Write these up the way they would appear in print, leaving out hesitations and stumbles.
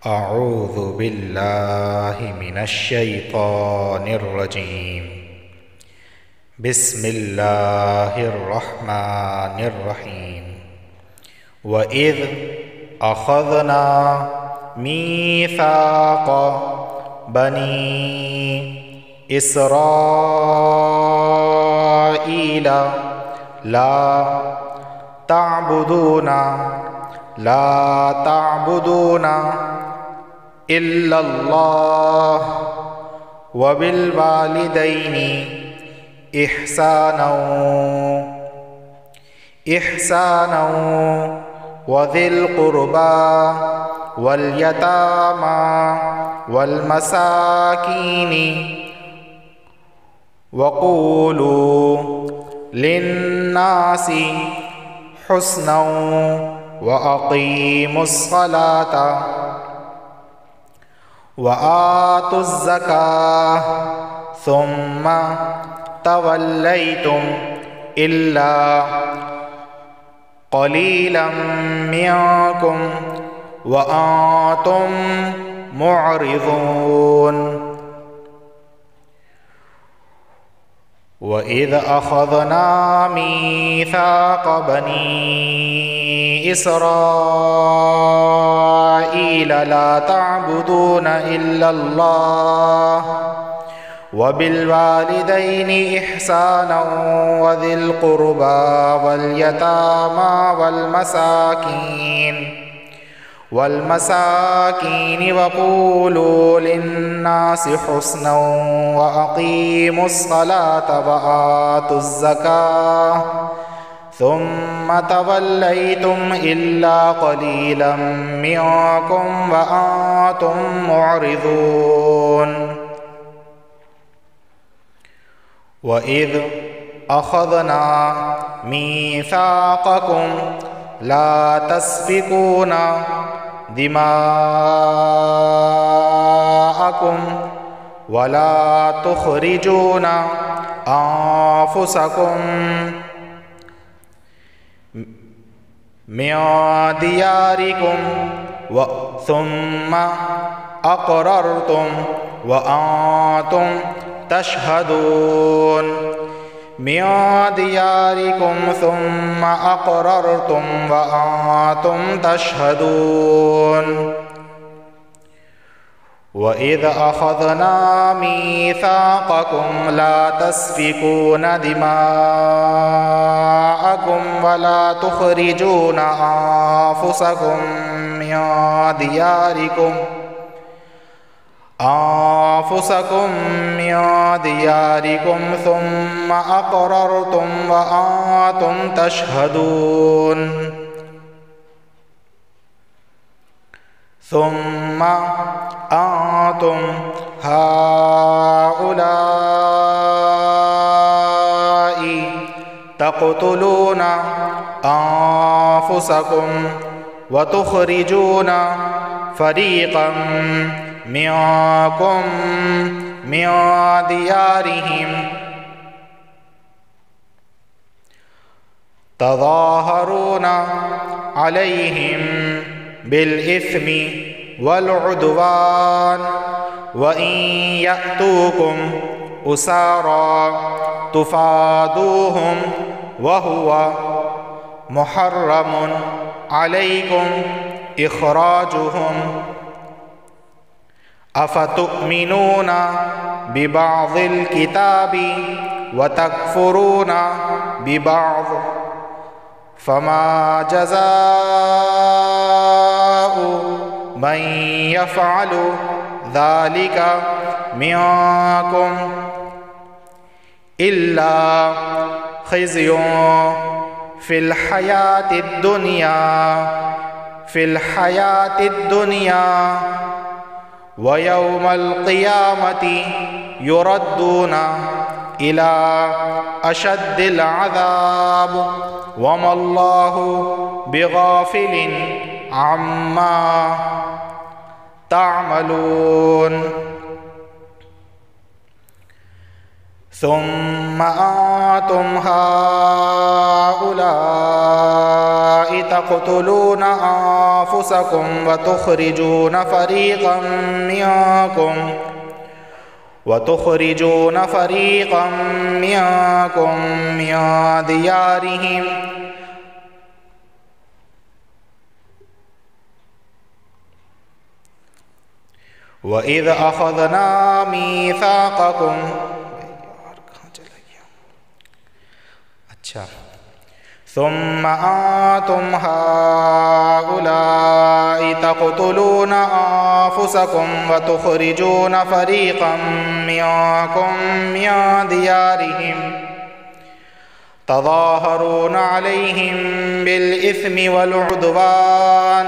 اعوذ باللہ من الشیطان الرجیم بسم اللہ الرحمن الرحیم وَإِذْ أَخَذْنَا مِيثَاقَ بَنِي إِسْرَائِيلَ لَا تَعْبُدُونَ إِلَّا اللَّهَ وَبِالْوَالِدَيْنِ إِحْسَانًا وَذِي الْقُرْبَى وَالْيَتَامَى وَالْمَسَاكِينِ وَقُولُوا لِلنَّاسِ حُسْنًا وَأَقِيمُوا الصَّلَاةَ وَآتُوا الزَّكَاةَ ثُمَّ تَوَلَّيْتُمْ إِلَّا قَلِيلًا مِّنكُمْ وَأَنتُم مُّعْرِضُونَ وَإِذْ أَخَذْنَا مِيثَاقَ بَنِي إِسْرَائِيلَ لَا تَعْبُدُونَ إِلَّا اللَّهَ وَبِالْوَالِدَيْنِ إِحْسَانًا وَذِي الْقُرْبَى وَالْيَتَامَى وَالْمَسَاكِينِ وَقُولُوا لِلنَّاسِ حُسْنًا وَأَقِيمُوا الصَّلَاةَ وَآتُوا الزَّكَاةَ ثُمَّ تَوَلَّيْتُمْ إِلَّا قَلِيلًا مِّنكُمْ وَأَنتُم مُّعْرِضُونَ وَإِذْ أَخَذْنَا مِيثَاقَكُمْ لَا تَسْفِكُونَ دِمَاءَكُمْ وَلَا تُخْرِجُونَ أَنفُسَكُمْ مِنْ دِيَارِكُمْ ثُمَّ أَقْرَرْتُمْ وَأَنْتُمْ تشهدون من دياركم ثم أقررتم وأنتم تشهدون وإذ أخذنا ميثاقكم لا تسفكون دماءكم ولا تخرجون أنفسكم من دياركم ثم أقررتم وأنتم تشهدون ثم أنتم هؤلاء تقتلون أنفسكم وتخرجون فريقا منكم من ديارهم تظاهرون عليهم بالإثم والعدوان وإن يأتوكم أسارى تفادوهم وهو محرم عليكم إخراجهم أفتؤمنون ببعض الكتاب وتكفرون ببعض فما جزاء من يفعل ذلك منكم إلا خزي في الحياة الدنيا ويوم القيامة يردون إلى أشد العذاب وما الله بغافل عما تعملون ثم أنتم هؤلاء تقتلون أنفسكم وتخرجون فريقا منكم من ديارهم وَإِذْ أَخَذْنَا مِيثَاقَكُمْ ثُمَّ أَنْتُمْ هَؤُلَاءِ تَقْتُلُونَ أَنفُسَكُمْ وَتُخْرِجُونَ فَرِيقًا مِنْكُمْ مِنْ دِيَارِهِمْ تَظَاهَرُونَ عَلَيْهِمْ بِالْإِثْمِ وَالْعُدْوَانِ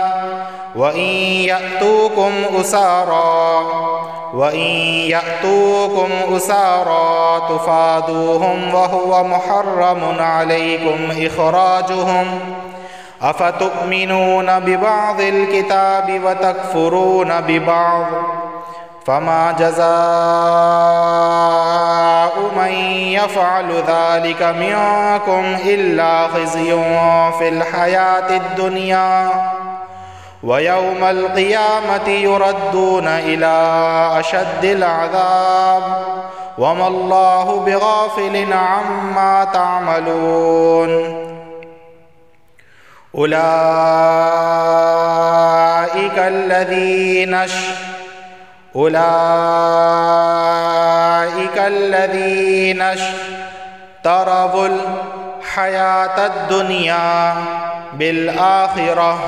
وَإِنْ يَأْتُوكُمْ أُسَارَى تُفَادُوهُمْ وَهُوَ مُحَرَّمٌ عَلَيْكُمْ إِخْرَاجُهُمْ أَفَتُؤْمِنُونَ بِبَعْضِ الْكِتَابِ وَتَكْفُرُونَ بِبَعْضٍ فَمَا جَزَاءُ مَنْ يَفْعَلُ ذَلِكَ مِنْكُمْ إِلَّا خِزْيٌ فِي الْحَيَاةِ الدُّنْيَا وَيَوْمَ الْقِيَامَةِ يُرَدُّونَ إِلَى أَشَدِّ الْعَذَابِ وَمَا اللَّهُ بِغَافِلٍ عَمَّا تَعْمَلُونَ أُولَئِكَ الَّذِينَ اشْتَرَوُا الْحَيَاةَ الدُّنْيَا بِالْآخِرَةِ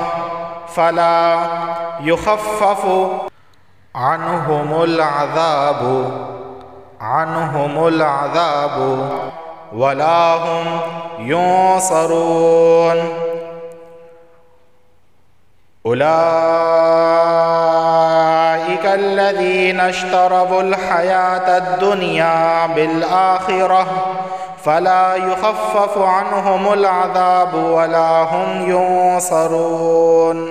فلا يخفف عنهم العذاب ولا هم ينصرون أولئك الذين اشتروا الحياة الدنيا بالآخرة فلا يخفف عنهم العذاب ولا هم ينصرون